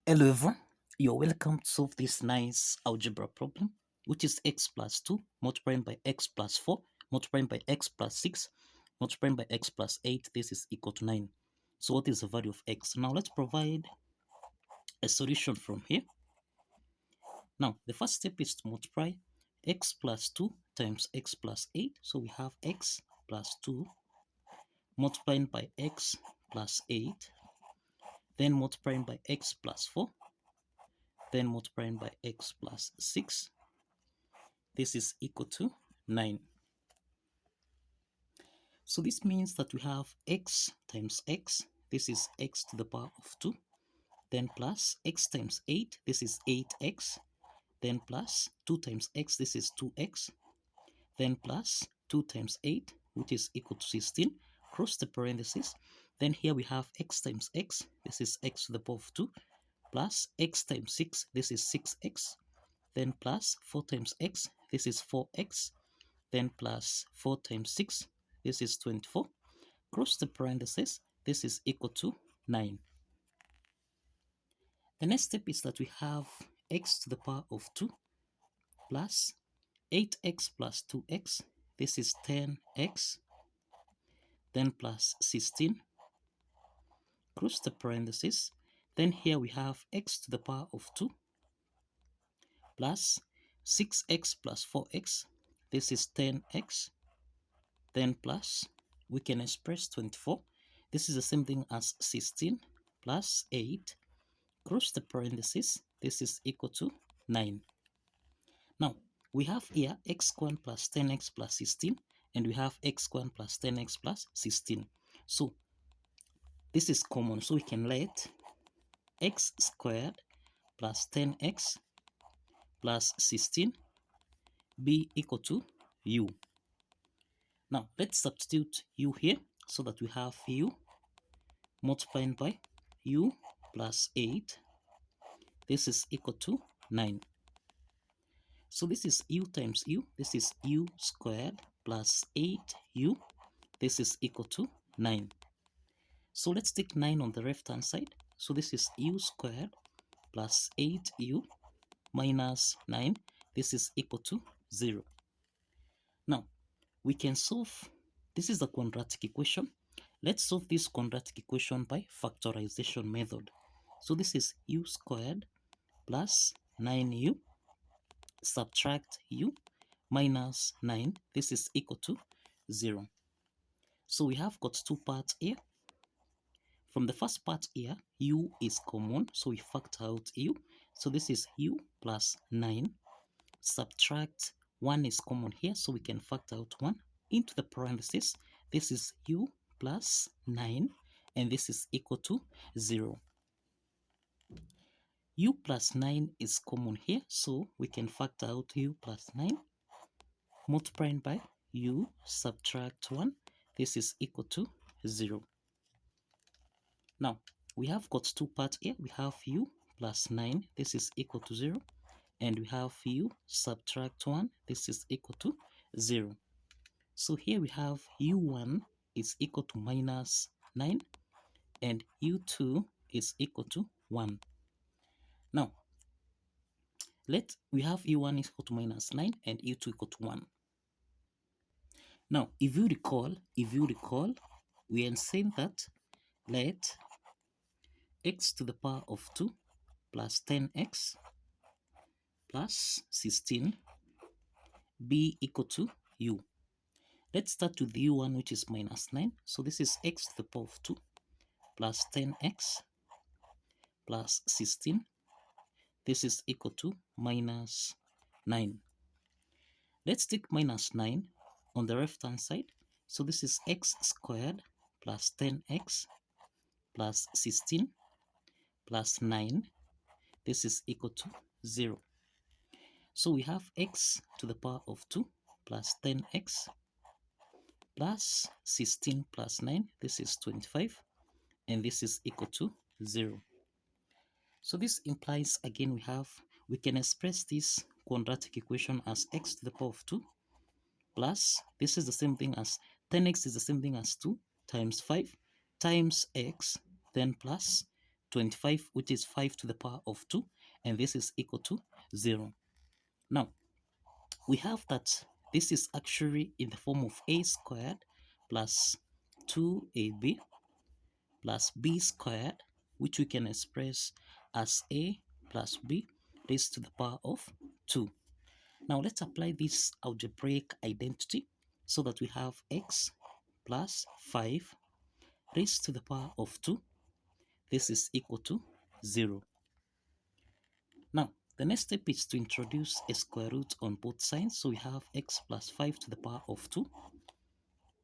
Hello everyone, you're welcome to solve this nice algebra problem, which is x plus 2 multiplying by x plus 4 multiplying by x plus 6 multiplying by x plus 8. This is equal to 9. So what is the value of x? Now let's provide a solution from here. Now the first step is to multiply x plus 2 times x plus 8. So we have x plus 2 multiplying by x plus 8, then multiplying by x plus 4, then multiplying by x plus 6. This is equal to 9. So this means that we have x times x, this is x to the power of 2, then plus x times 8, this is 8x, then plus 2 times x, this is 2x, then plus 2 times 8, which is equal to 16, cross the parentheses. Then here we have x times x, this is x to the power of 2, plus x times 6, this is 6x, then plus 4 times x, this is 4x, then plus 4 times 6, this is 24, cross the parentheses, this is equal to 9. The next step is that we have x to the power of 2 plus 8x plus 2x, this is 10x, then plus 16, cross the parentheses. Then here we have x to the power of 2 plus 6x plus 4x, this is 10x, then plus, we can express 24. This is the same thing as 16 plus 8, cross the parentheses, this is equal to 9. Now, we have here x squared plus 10x plus 16, and we have x squared plus 10x plus 16. So, this is common, so we can let x squared plus 10x plus 16 be equal to u. Now, let's substitute u here so that we have u multiplying by u plus 8. This is equal to 9. So this is u times u. This is u squared plus 8u. This is equal to 9. So let's take 9 on the left-hand side. So this is u squared plus 8u minus 9. This is equal to 0. Now, we can solve, this is the quadratic equation. Let's solve this quadratic equation by factorization method. So this is u squared plus 9u subtract u minus 9. This is equal to 0. So we have got two parts here. From the first part here, u is common, so we factor out u. So this is u plus 9. Subtract 1 is common here, so we can factor out 1 into the parentheses. This is u plus 9, and this is equal to 0. U plus 9 is common here, so we can factor out u plus 9, multiplying by u subtract 1. This is equal to 0. Now, we have got two parts here. We have u plus 9. This is equal to 0. And we have u subtract 1. This is equal to 0. So here we have u1 is equal to minus 9. And u2 is equal to 1. Now, we have u1 is equal to minus 9 and u2 equal to 1. Now, if you recall, we are saying that let x to the power of 2 plus 10x plus 16 be equal to u. Let's start with u1, which is minus 9. So this is x to the power of 2 plus 10x plus 16. This is equal to minus 9. Let's take minus 9 on the left-hand side. So this is x squared plus 10x plus 16 plus 9. This is equal to 0. So we have x to the power of 2 plus 10x plus 16 plus 9. This is 25. And this is equal to 0. So this implies, again, we can express this quadratic equation as x to the power of 2 plus, this is the same thing as 10x is the same thing as 2 times 5 times x, then plus 25, which is 5 to the power of 2, and this is equal to 0. Now, we have that this is actually in the form of a squared plus 2ab plus b squared, which we can express as a plus b raised to the power of 2. Now let's apply this algebraic identity so that we have x plus 5 raised to the power of 2. This is equal to 0. Now, the next step is to introduce a square root on both sides. So we have x plus 5 to the power of 2.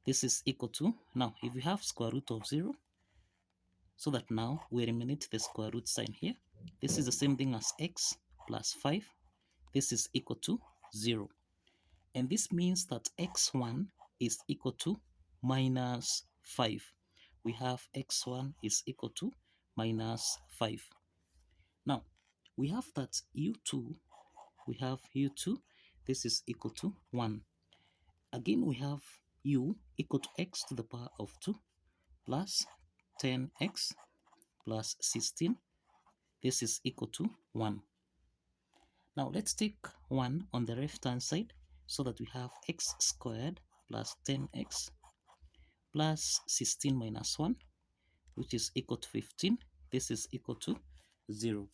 This is equal to, now if we have square root of 0, so that now we eliminate the square root sign here. This is the same thing as x plus 5. This is equal to 0. And this means that x1 is equal to minus 5. We have x1 is equal to minus 5. Now, we have that u2, this is equal to 1. Again, we have u equal to x to the power of 2 plus 10x plus 16. This is equal to 1. Now, let's take 1 on the left-hand side so that we have x squared plus 10x plus 16 minus 1, which is equal to 15. This is equal to 0.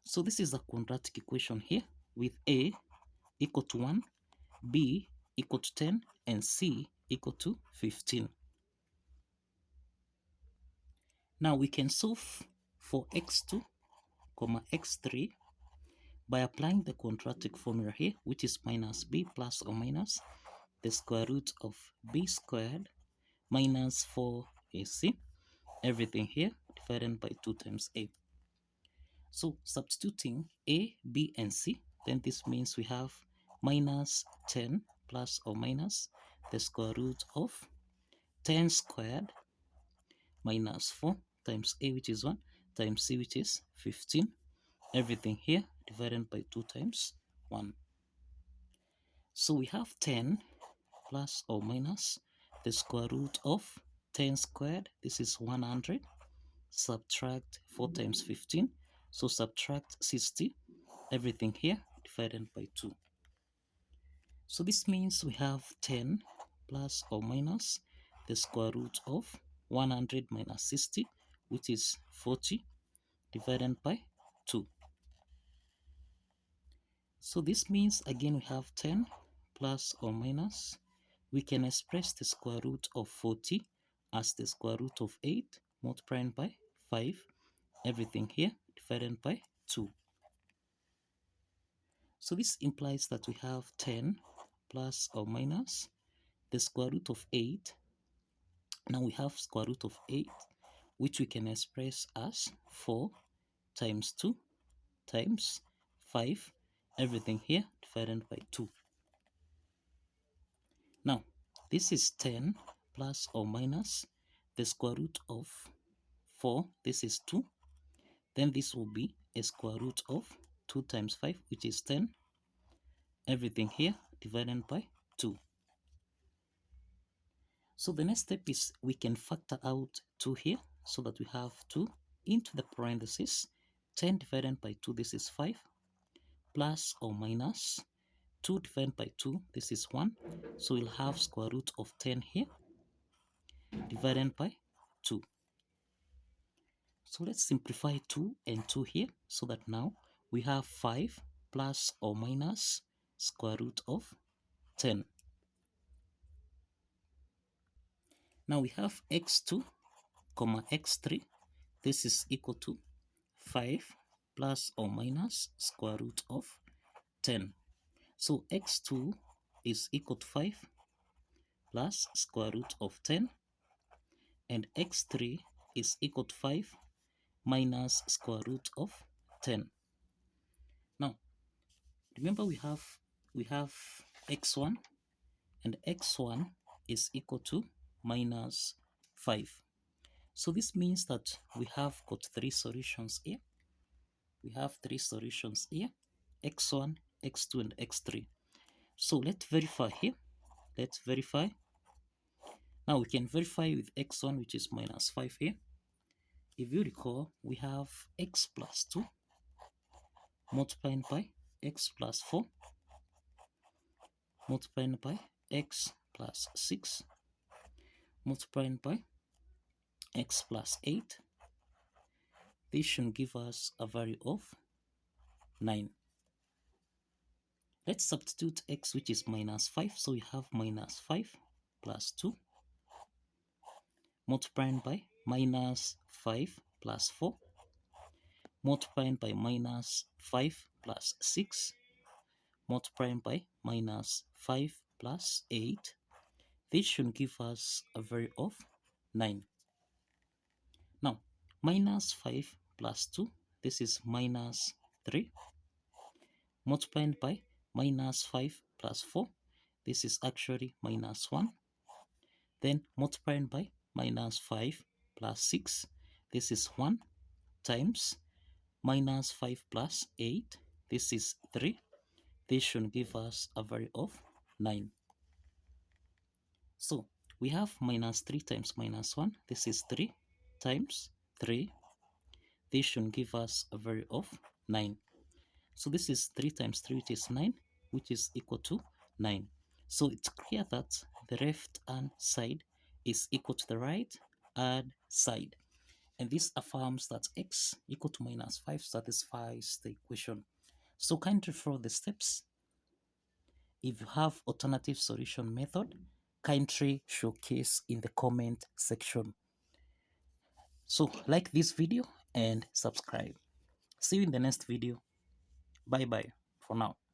So this is a quadratic equation here with a equal to 1, b equal to 10, and c equal to 15. Now we can solve for x2, x3 by applying the quadratic formula here, which is minus b plus or minus the square root of b squared minus 4ac, everything here divided by 2 times a. So substituting a, b, and c, then this means we have minus 10 plus or minus the square root of 10 squared minus 4 times a, which is 1, times c, which is 15, everything here divided by 2 times 1. So we have 10 plus or minus the square root of 10 squared, this is 100, subtract 4 times 15, so subtract 60, everything here divided by 2. So this means we have 10 plus or minus the square root of 100 minus 60, which is 40, divided by 2. So this means again we have 10 plus or minus, we can express the square root of 40 as the square root of 8 multiplied by 5, everything here divided by 2. So this implies that we have 10 plus or minus the square root of 8. Now we have square root of 8, which we can express as 4 times 2 times 5, everything here divided by 2. Now, this is 10 plus or minus the square root of 4, this is 2. Then this will be a square root of 2 times 5, which is 10, everything here divided by 2. So the next step is we can factor out 2 here so that we have 2 into the parenthesis, 10 divided by 2, this is 5, plus or minus 2 divided by 2, this is 1. So we'll have square root of 10 here, divided by 2. So let's simplify 2 and 2 here so that now we have 5 plus or minus square root of 10. Now we have x2, x3. This is equal to 5 plus or minus square root of 10. So x2 is equal to 5 plus square root of 10, and x3 is equal to 5 minus square root of 10. Now, remember we have x1, and x1 is equal to minus 5. So this means that we have got 3 solutions here. We have 3 solutions here, x1, x2, and x3. So let's verify here. Let's verify. Now we can verify with x1, which is minus 5 here. if you recall, we have x plus 2 multiplied by x plus 4 multiplied by x plus 6 multiplied by x plus 8. This should give us a value of 9. Let's substitute x, which is minus 5. So we have minus 5 plus 2 multiplied by minus 5 plus 4 multiplied by minus 5 plus 6 multiplied by minus 5 plus 8. This should give us a value of 9. Now, minus 5 plus 2, this is minus 3, multiplied by minus 5 plus 4, this is actually minus 1. Then multiplied by minus 5 plus 6, this is 1, times minus 5 plus 8, this is 3. This should give us a value of 9. So we have minus 3 times minus 1, this is 3 times 3. This should give us a value of 9. So this is 3 times 3, which is 9, which is equal to 9. So it's clear that the left hand side is equal to the right hand side. And this affirms that x equal to minus 5 satisfies the equation. So kindly follow the steps. If you have alternative solution method, kindly showcase in the comment section. So like this video and subscribe. See you in the next video. Bye bye for now.